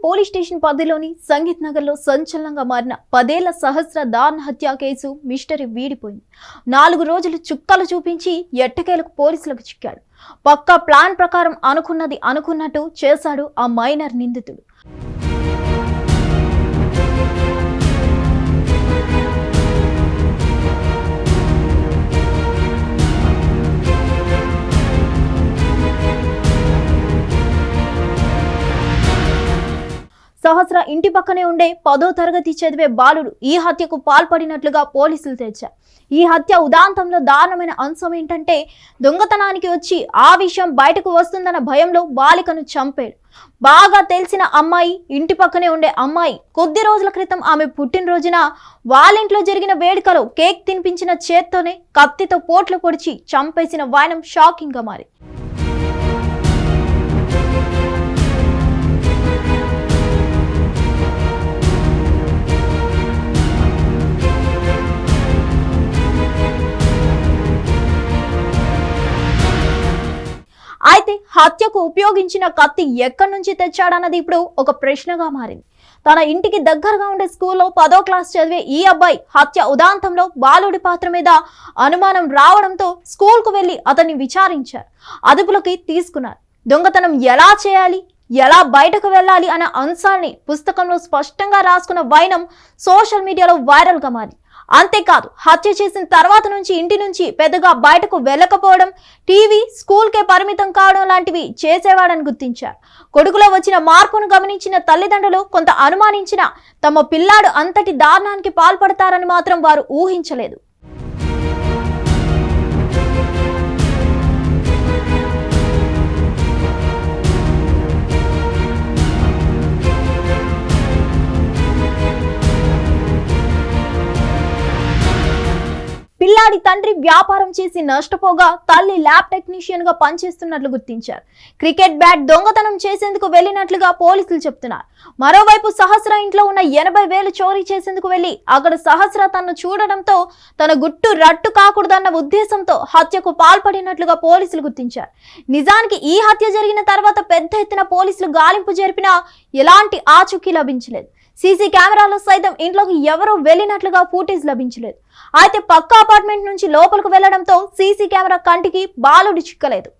Police station పరిధిలోని సంగీత్ నగర్ లో సంచలనంగా మారిన 10 ఏళ్ల సహస్ర దారుణ హత్య కేసు మిస్టరీ వీడిపోయింది. 4 రోజులు చుక్కలు చూపించి ఎట్టకేలకు పోలీసులకు చిక్కాడు. పక్కా ప్లాన్ ప్రకారం అనుకున్నది అనుకున్నట్టు చేశాడు ఆ మైనర్ నిందితుడు. సహస్ర ఇంటి పక్కనే ఉండే 10వ తరగతి చదివే బాలుడు ఈ హత్యకు పాల్పడినట్లుగా పోలీసులు తెలిపారు. ఈ హత్య ఉదాంతంలో దారుణమైన అంశం ఏంటంటే దొంగతనానికి వచ్చి ఆ విషయం బయటకు వస్తుందన్న భయంలో బాలికను చంపాడు. బాగా తెలిసిన అమ్మాయి, ఇంటి పక్కనే ఉండే అమ్మాయి కొద్ది రోజుల క్రితం ఆమె పుట్టినరోజున వాళ్ళింట్లో జరిగిన వేడుకలో కేక్ తినిపించిన చేత్తోనే కత్తితో పోట్లు పొడిచి చంపేసిన వైనం షాకింగ్ గా మారి అయితే హత్యకు ఉపయోగించిన కత్తి ఎక్కడి నుంచి తెచ్చాడన్నది ఇప్పుడు ఒక ప్రశ్నగా మారింది. తన ఇంటికి దగ్గరగా ఉండే స్కూల్లో 10వ క్లాస్ చదివే ఈ అబ్బాయి హత్య ఉదాంతంలో బాలుడి పాత్ర మీద అనుమానం రావడంతో స్కూల్కు వెళ్లి అతన్ని విచారించారు, అదుపులోకి తీసుకున్నారు. దొంగతనం ఎలా చేయాలి, ఎలా బయటకు వెళ్ళాలి అనే అంశాన్ని పుస్తకంలో స్పష్టంగా రాసుకున్న వైనం సోషల్ మీడియాలో వైరల్ గా మారింది. అంతేకాదు, హత్య చేసిన తర్వాత నుంచి ఇంటి నుంచి పెద్దగా బయటకు వెళ్ళకపోవడం, టీవీ, స్కూల్కే పరిమితం కావడం లాంటివి చేసేవాడని గుర్తించారు. కొడుకులో వచ్చిన మార్పును గమనించిన తల్లిదండ్రులు కొంత అనుమానించిన తమ పిల్లాడు అంతటి దారుణానికి పాల్పడతారని మాత్రం వారు ఊహించలేదు. పిల్లాడి తండ్రి వ్యాపారం చేసి నష్టపోగా తల్లి ల్యాబ్ టెక్నీషియన్ గా పనిచేస్తున్నట్లు గుర్తించారు. క్రికెట్ బ్యాట్ దొంగతనం చేసేందుకు వెళ్లినట్లుగా పోలీసులు చెప్తున్నారు. మరోవైపు సహస్ర ఇంట్లో ఉన్న 80,000 చోరీ చేసేందుకు వెళ్లి అక్కడ సహస్ర తనను చూడడంతో తన గుట్టు రట్టు కాకూడదన్న ఉద్దేశంతో హత్యకు పాల్పడినట్లుగా పోలీసులు గుర్తించారు. నిజానికి ఈ హత్య జరిగిన తర్వాత పెద్ద ఎత్తున పోలీసులు గాలింపు జరిపినా ఎలాంటి ఆచూకీ లభించలేదు. సీసీ కెమెరాలో సైతం ఇంట్లోకి ఎవరూ వెళ్లినట్లుగా ఫుటేజ్ లభించలేదు. అయితే పక్క అపార్ట్మెంట్ నుంచి లోపలికి వెళ్లడంతో సీసీ కెమెరా కంటికి బాలుడు చిక్కలేదు.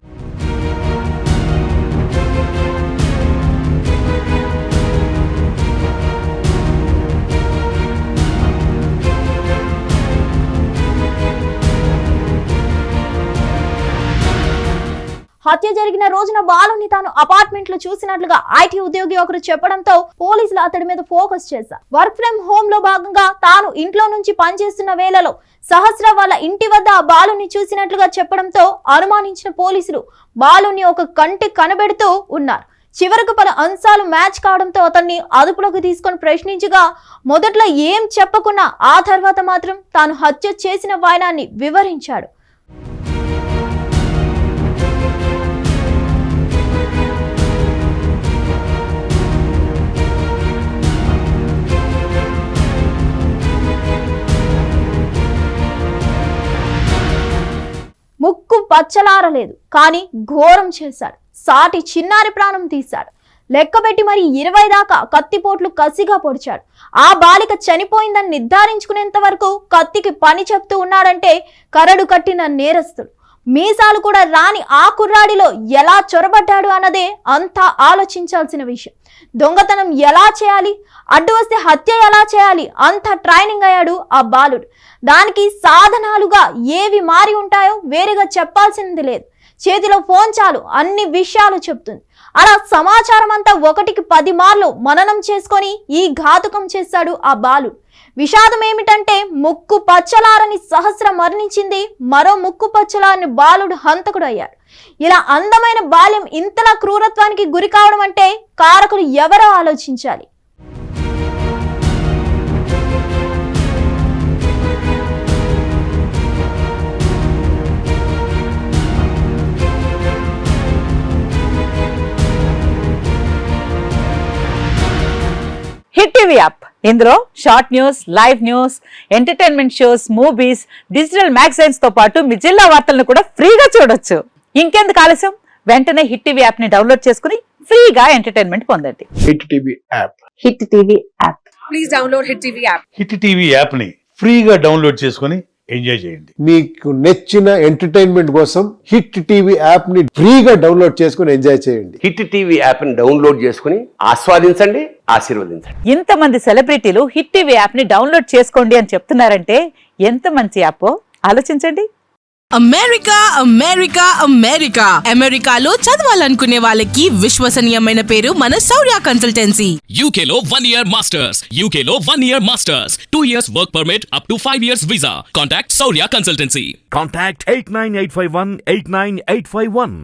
హత్య జరిగిన రోజున బాలుని తాను అపార్ట్మెంట్ లో చూసినట్లుగా ఐటీ ఉద్యోగి ఒకరు చెప్పడంతో పోలీసులు అతడి మీద ఫోకస్ చేశారు. వర్క్ ఫ్రం హోమ్ లో భాగంగా తాను ఇంట్లో నుంచి పనిచేస్తున్న వేళలో సహస్ర వాళ్ళ ఇంటి వద్ద ఆ బాలుని చూసినట్లుగా చెప్పడంతో అనుమానించిన పోలీసులు బాలుని ఒక కంటి కనబెడుతూ ఉన్నారు. చివరకు పలు అంశాలు మ్యాచ్ కావడంతో అతన్ని అదుపులోకి తీసుకొని ప్రశ్నించగా మొదట్లో ఏం చెప్పకున్నా ఆ తర్వాత మాత్రం తాను హత్య చేసిన వైనాన్ని వివరించాడు. ముక్కు పచ్చలారలేదు, కానీ ఘోరం చేశాడు. సాటి చిన్నారి ప్రాణం తీశాడు. లెక్కబెట్టి మరి 20 దాకా కత్తిపోట్లు కసిగా పొడిచాడు. ఆ బాలిక చనిపోయిందని నిర్ధారించుకునేంత వరకు కత్తికి పని చెప్తూ ఉన్నాడంటే కరడు కట్టిన నేరస్తుడు. మీసాలు కూడా రాని ఆ కుర్రాడిలో ఎలా చొరబడ్డాడు అన్నదే అంతా ఆలోచించాల్సిన విషయం. దొంగతనం ఎలా చేయాలి, అడ్డు వస్తే హత్య ఎలా చేయాలి అంతా ట్రైనింగ్ అయ్యాడు ఆ బాలుడు. దానికి సాధనాలుగా ఏవి మారి ఉంటాయో వేరేగా చెప్పాల్సింది లేదు. చేతిలో ఫోన్ చాలు అన్ని విషయాలు చెప్తుంది. అలా సమాచారం అంతా 1కి 10 మార్లు మననం చేసుకొని ఈ ఘాతుకం చేశాడు ఆ బాలుడు. విషాదం ఏమిటంటే ముక్కు పచ్చలారని సహస్ర మరణించింది, మరో ముక్కు పచ్చలారని బాలుడు హంతకుడు అయ్యాడు. ఇలా అందమైన బాల్యం ఇంతలా క్రూరత్వానికి గురి కావడం అంటే కారకులు ఎవరో ఆలోచించాలి. హిట్ టీవీ యాప్, ఇందులో short news, live news, entertainment shows, movies, digital magazines తో పాటు మీ జిల్లా వార్తలను కూడా ఫ్రీగా చూడొచ్చు. ఇంకెందుకు ఆలస్యం, వెంటనే హిట్ టీవీ యాప్ ని డౌన్లోడ్ చేసుకుని ఫ్రీగా ఎంటర్టైన్మెంట్ పొందండి. Hit TV app. Hit TV app. Please download Hit TV app. Hit TV యాప్ని ఫ్రీగా డౌన్లోడ్ చేసుకొని ఎంజాయ్ చేయండి. మీకు నచ్చిన ఎంటర్టైన్మెంట్ కోసం హిట్ టీవీ యాప్ ని ఫ్రీగా డౌన్లోడ్ చేసుకుని ఎంజాయ్ చేయండి. హిట్ టీవీ యాప్ని డౌన్లోడ్ చేసుకుని ఆస్వాదించండి, ఆశీర్వదించండి. ఇంతమంది సెలబ్రిటీలు హిట్ టీవీ యాప్ ని డౌన్లోడ్ చేసుకోండి అని చెప్తున్నారంటే ఎంత మంచి యాప్ ఆలోచించండి. అమెరికా అమెరికా అమెరికా అమెరికాలో చదవాలనుకునే వాళ్ళకి విశ్వసనీయమైన పేరు మన శౌర్య consultancy. UK Law 1 Year Masters. UK Law 1 Year Masters. 2 years work permit up to 5 years visa. Contact Saurya Consultancy. Contact 89851 89851.